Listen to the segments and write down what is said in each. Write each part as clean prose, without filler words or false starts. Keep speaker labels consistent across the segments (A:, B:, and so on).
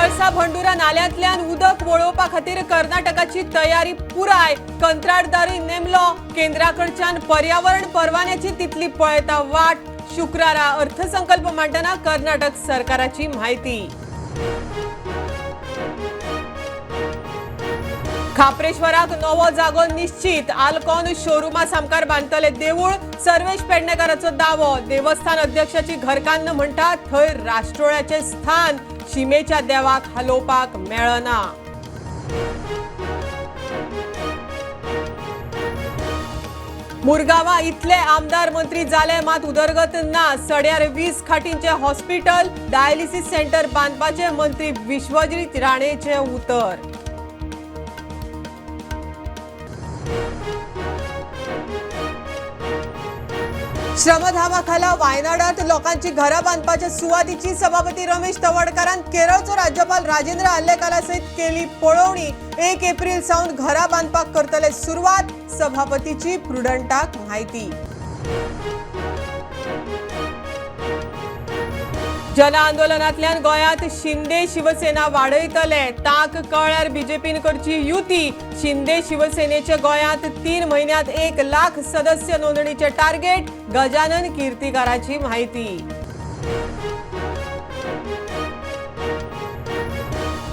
A: वर्सा भंडुरा नाल्यांतल्यान उदक वळोवपा खातीर कर्नाटकाची तयारी पुराय। कंत्राटदारी नेमलो। केंद्राकडच्यान पर्यावरण परवान्याची तितली पळयता वाट। शुक्रारा अर्थसंकल्प मांडतना कर्नाटक सरकाराची माहिती। खापरेश्वराक नवो जागो निश्चित। आल्कोन शोरूमा सामकार बांदतले देवूळ। सर्वेश पेडणेकाराचो दावो। देवस्थान अध्यक्षाची घरकान्न म्हणटा थंय राष्ट्रोळ्याचे स्थान शिमेच्या देवाक हलोवपाक मेळना। मुरगावा इतले आमदार मंत्री जाले मात उदरगत ना। सड्यार 20 खाटींचे हॉस्पिटल डायलिसिस सेंटर बांदपाचे मंत्री विश्वजीत राणेचे उतर। श्रमधामाखाला वायनाडात लोकांची घरा बांधपाच्या सुवातीची सभापती रमेश तवडकरान केरळचो राज्यपाल राजेंद्र आल्लेकाला सयत केली पळोवणी। 1 एप्रिल सावन घरा बांधपाक करतले सुरवात। सभापतीची प्रुडंटाक माहिती। जन आंदोलनांतल्यान गोंयांत शिंदे शिवसेना वाडयतले। ताक कळ्यार बीजेपीन करची युती। शिंदे शिवसेनेचे गोंयांत 3 म्हयन्यांत 1 लाख सदस्य नोंदणीचे टार्गेट। गजानन कीर्तीकाराची माहिती।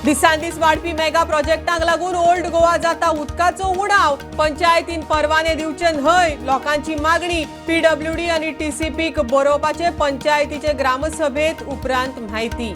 A: दिसांदिस वाडपी मेगा प्रोजेक्टांक लागून ओल्ड गोवा जाता उदकाचो उणाव। पंचायतीन परवाने दिवचे न्हय लोकांची मागणी। पीडब्ल्यूडी आनी टीसीपीक बरोवपाचे पंचायतीचे ग्रामसभेत उपरांत माहिती।